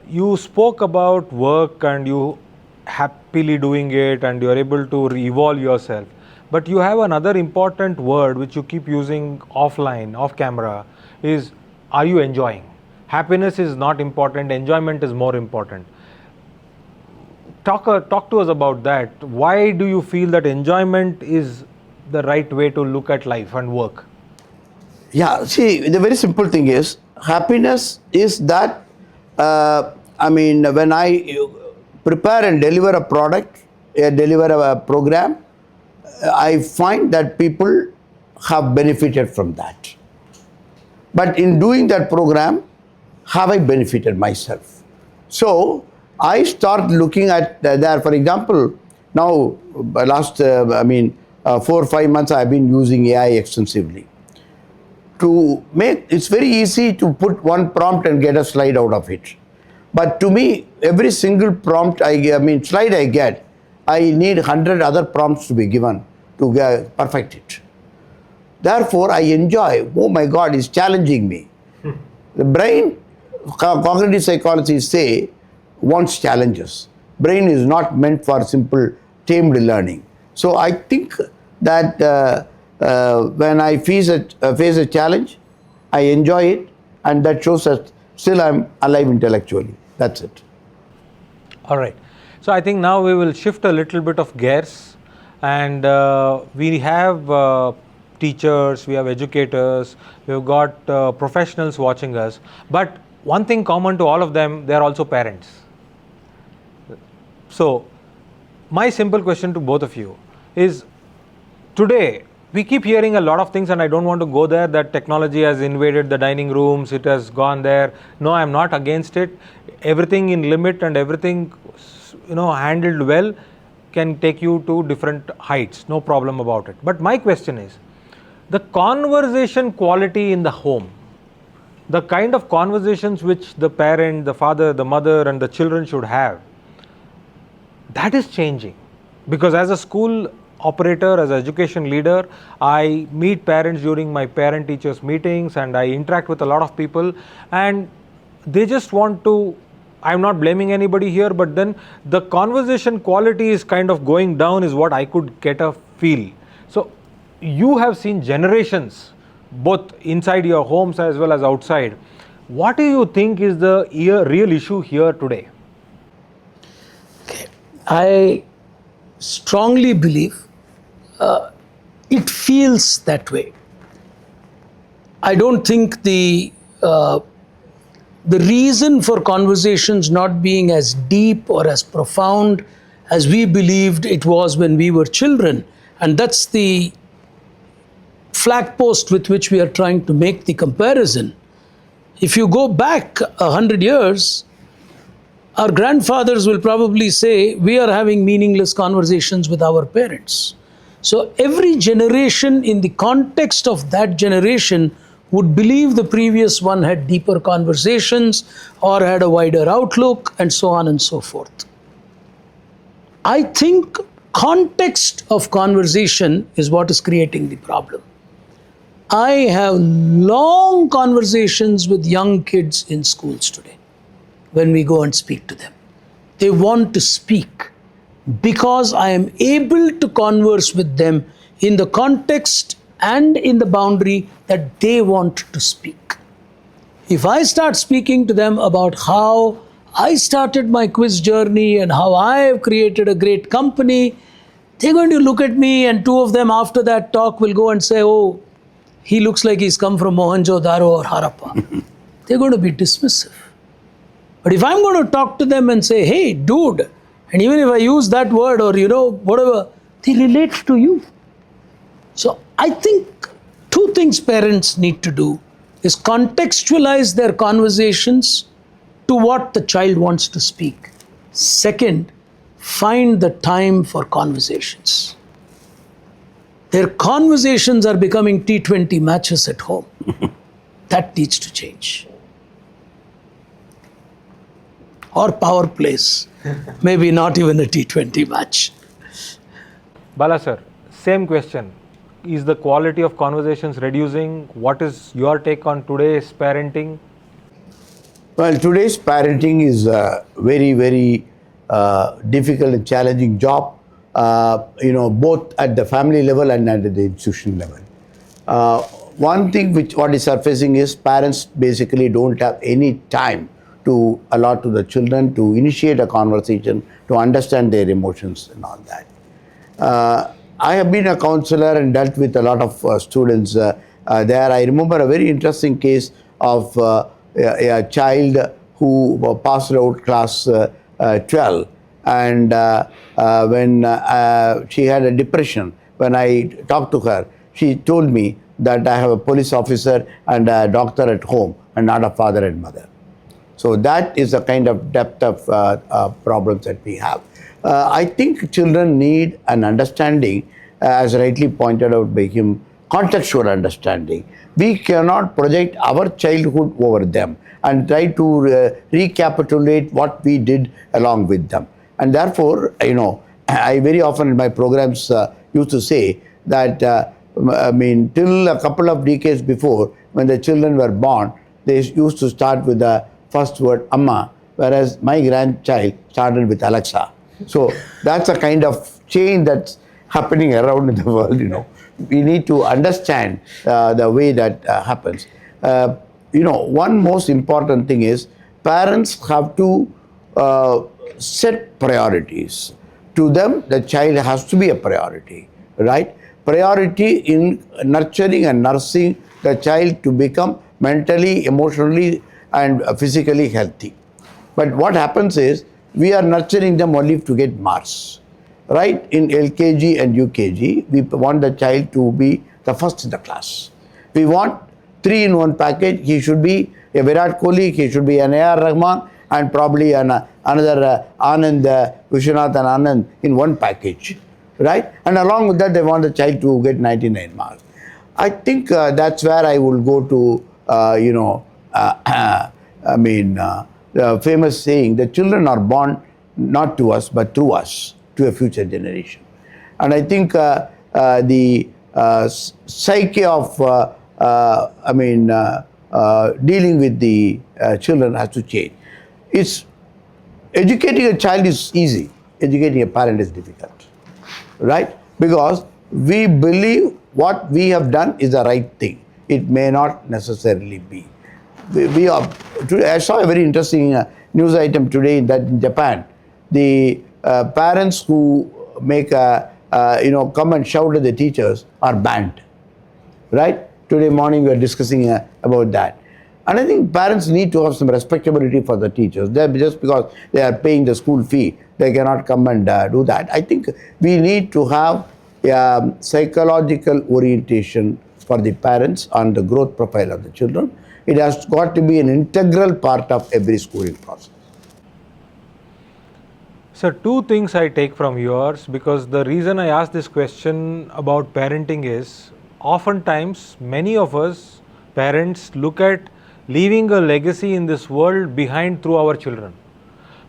You spoke about work and you happily doing it and you are able to evolve yourself. But you have another important word which you keep using offline, off camera, is are you enjoying? Happiness is not important, enjoyment is more important. Talk to us about that. Why do you feel that enjoyment is the right way to look at life and work? Yeah, see, the very simple thing is, happiness is that, when I prepare and deliver a product, deliver a program, I find that people have benefited from that. But in doing that program, have I benefited myself? So I start looking at there, for example, now last, 4 or 5 months I have been using AI extensively. It's very easy to put one prompt and get a slide out of it. But to me, every single prompt slide I get, I need 100 other prompts to be given to perfect it. Therefore, I enjoy, oh my God, it's challenging me. The brain, cognitive psychologists say, wants challenges. Brain is not meant for simple tamed learning. So I think that when I face a challenge, I enjoy it, and that shows that still I'm alive intellectually. That's it. All right. So I think now we will shift a little bit of gears, and we have teachers, we have educators, we've got professionals watching us. But one thing common to all of them, they are also parents. So my simple question to both of you is, today we keep hearing a lot of things, and I don't want to go there, that technology has invaded the dining rooms, it has gone there. No, I'm not against it. Everything in limit and everything handled well can take you to different heights, no problem about it. But my question is, the conversation quality in the home, the kind of conversations which the parent, the father, the mother and the children should have, that is changing. Because as a school operator, as an education leader, I meet parents during my parent-teachers meetings, and I interact with a lot of people, and they just want to, I'm not blaming anybody here, but then the conversation quality is kind of going down, is what I could get a feel. So you have seen generations, both inside your homes as well as outside. What do you think is the real issue here today? I strongly believe it feels that way. I don't think the reason for conversations not being as deep or as profound as we believed it was when we were children, and that's the flagpost with which we are trying to make the comparison. If you go back 100 years, our grandfathers will probably say we are having meaningless conversations with our parents. So every generation in the context of that generation would believe the previous one had deeper conversations or had a wider outlook, and so on and so forth. I think context of conversation is what is creating the problem. I have long conversations with young kids in schools today when we go and speak to them. They want to speak because I am able to converse with them in the context and in the boundary that they want to speak. If I start speaking to them about how I started my quiz journey and how I have created a great company, they're going to look at me, and two of them after that talk will go and say, oh, he looks like he's come from Mohenjo-daro or Harappa. They're going to be dismissive. But if I'm going to talk to them and say, hey, dude, and even if I use that word or, whatever, they relate to you. So I think two things parents need to do is contextualize their conversations to what the child wants to speak. Second, find the time for conversations. Their conversations are becoming T20 matches at home. That needs to change. Or power plays. Maybe not even a T20 match. Bala sir, same question. Is the quality of conversations reducing? What is your take on today's parenting? Well, today's parenting is a very, very difficult and challenging job, both at the family level and at the institution level. One thing what is surfacing is parents basically don't have any time to allow to the children to initiate a conversation, to understand their emotions and all that. I have been a counselor and dealt with a lot of students there. I remember a very interesting case of a child who passed out class 12, and when she had a depression, when I talked to her, she told me that I have a police officer and a doctor at home and not a father and mother. So that is the kind of depth of problems that we have. I think children need an understanding, as rightly pointed out by him, contextual understanding. We cannot project our childhood over them and try to recapitulate what we did along with them. And therefore, I very often in my programs used to say that, till a couple of decades before, when the children were born, they used to start with the first word, Amma, whereas my grandchild started with Alexa. So that's a kind of change that's happening around in the world, We need to understand the way that happens. One most important thing is parents have to set priorities. To them, the child has to be a priority, right? Priority in nurturing and nursing the child to become mentally, emotionally, and physically healthy. But what happens is, we are nurturing them only to get marks, right? In LKG and UKG, we want the child to be the first in the class. We want 3 in 1 package. He should be a Virat Kohli, he should be an A.R. Rahman, and probably another Anand, Vishwanath and Anand in one package, right? And along with that, they want the child to get 99 marks. I think that's where I will go to, the famous saying, the children are born not to us, but through us, to a future generation. And I think the psyche of, dealing with the children has to change. Educating a child is easy, educating a parent is difficult, right? Because we believe what we have done is the right thing. It may not necessarily be. I saw a very interesting news item today that in Japan, the parents who make come and shout at the teachers are banned, right? Today morning we are discussing about that. And I think parents need to have some respectability for the teachers. Just because they are paying the school fee, they cannot come and do that. I think we need to have psychological orientation for the parents on the growth profile of the children. It has got to be an integral part of every schooling process. Sir, two things I take from yours, because the reason I asked this question about parenting is, oftentimes many of us parents look at leaving a legacy in this world behind through our children.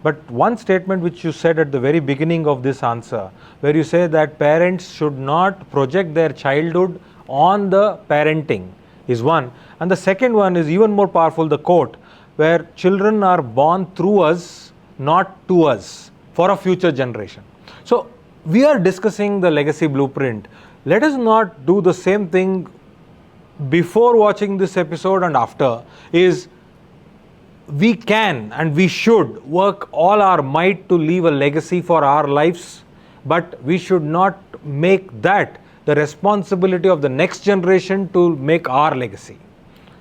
But one statement which you said at the very beginning of this answer, where you say that parents should not project their childhood on the parenting, is one. And the second one is even more powerful, the quote, where children are born through us, not to us, for a future generation. So we are discussing the legacy blueprint. Let us not do the same thing before watching this episode and after. Is we can and we should work all our might to leave a legacy for our lives, but we should not make that the responsibility of the next generation to make our legacy.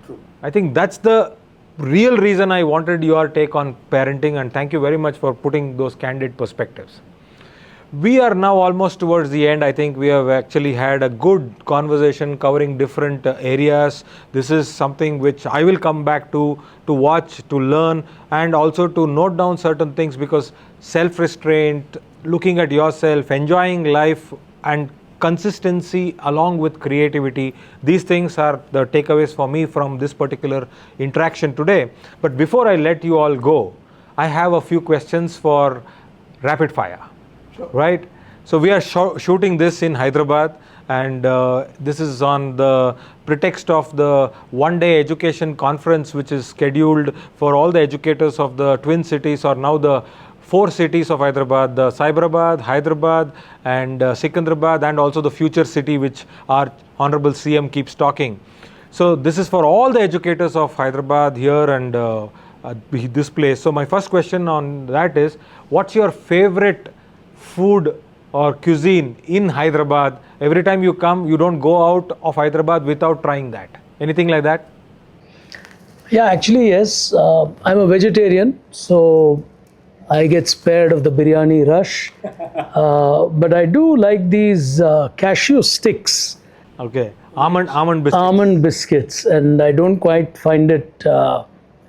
True. I think that's the real reason I wanted your take on parenting, and thank you very much for putting those candid perspectives. We are now almost towards the end. I think we have actually had a good conversation covering different areas. This is something which I will come back to watch, to learn, and also to note down certain things, because self-restraint, looking at yourself, enjoying life, and consistency along with creativity, these things are the takeaways for me from this particular interaction today. But before I let you all go, I have a few questions for rapid fire. Right? So we are shooting this in Hyderabad, and this is on the pretext of the one-day education conference which is scheduled for all the educators of the twin cities, or now the 4 cities of Hyderabad, the Cyberabad, Hyderabad, and Secunderabad, and also the future city which our Honorable CM keeps talking. So this is for all the educators of Hyderabad here and this place. So my first question on that is, what's your favorite food or cuisine in Hyderabad? Every time you come, you don't go out of Hyderabad without trying that. Anything like that? Yeah, actually, yes. I'm a vegetarian, so I get spared of the biryani rush. But I do like these cashew sticks. Okay. Almond biscuits. Almond biscuits, and I don't quite find it,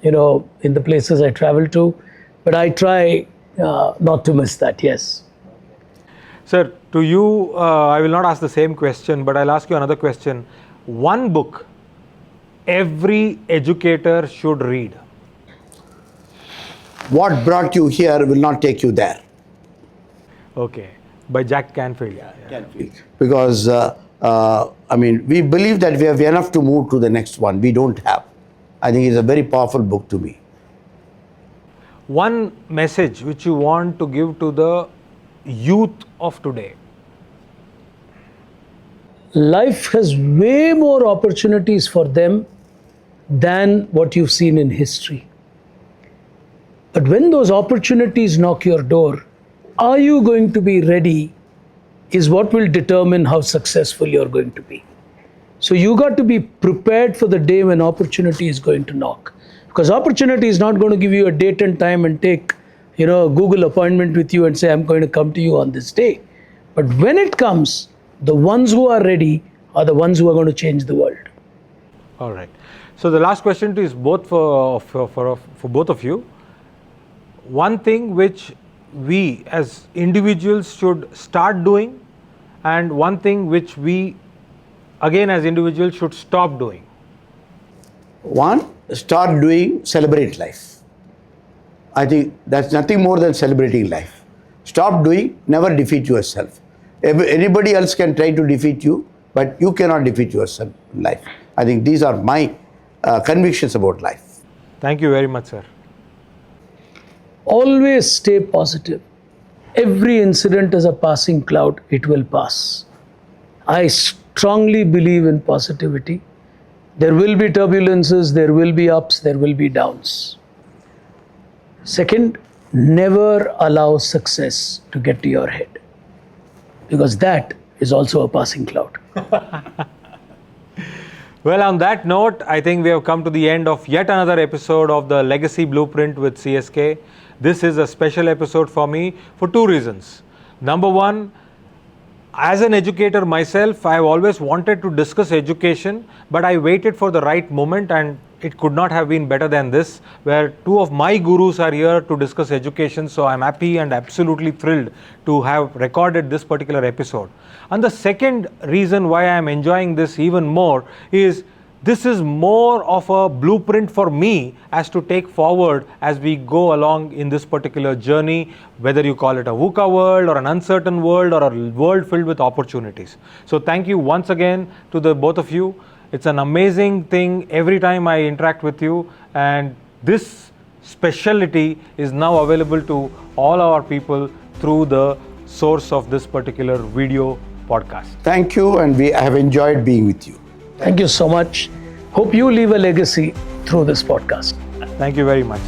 in the places I travel to. But I try not to miss that, yes. Sir, to you, I will not ask the same question, but I'll ask you another question. One book every educator should read. What brought you here will not take you there. Okay, by Jack Canfield. Because, we believe that we have enough to move to the next one. We don't have. I think it's a very powerful book to me. One message which you want to give to the youth of today. Life has way more opportunities for them than what you've seen in history. But when those opportunities knock your door, are you going to be ready is what will determine how successful you're going to be. So you got to be prepared for the day when opportunity is going to knock. Because opportunity is not going to give you a date and time and take a Google appointment with you and say, I'm going to come to you on this day. But when it comes, the ones who are ready are the ones who are going to change the world. All right. So the last question is both for both of you. One thing which we as individuals should start doing, and one thing which we again as individuals should stop doing. One, start doing, celebrate life. I think that's nothing more than celebrating life. Stop doing, never defeat yourself. Anybody else can try to defeat you, but you cannot defeat yourself in life. I think these are my convictions about life. Thank you very much, sir. Always stay positive. Every incident is a passing cloud, it will pass. I strongly believe in positivity. There will be turbulences, there will be ups, there will be downs. Second, never allow success to get to your head, because that is also a passing cloud. Well, on that note, I think we have come to the end of yet another episode of the Legacy Blueprint with CSK. This is a special episode for me for 2 reasons. Number one, as an educator myself, I have always wanted to discuss education, but I waited for the right moment, and it could not have been better than this, where 2 of my gurus are here to discuss education. So I'm happy and absolutely thrilled to have recorded this particular episode. And the second reason why I'm enjoying this even more is this is more of a blueprint for me as to take forward as we go along in this particular journey, whether you call it a VUCA world or an uncertain world or a world filled with opportunities. So thank you once again to the both of you. It's an amazing thing every time I interact with you, and this specialty is now available to all our people through the source of this particular video podcast. Thank you, and I have enjoyed being with you. Thank you so much. Hope you leave a legacy through this podcast. Thank you very much.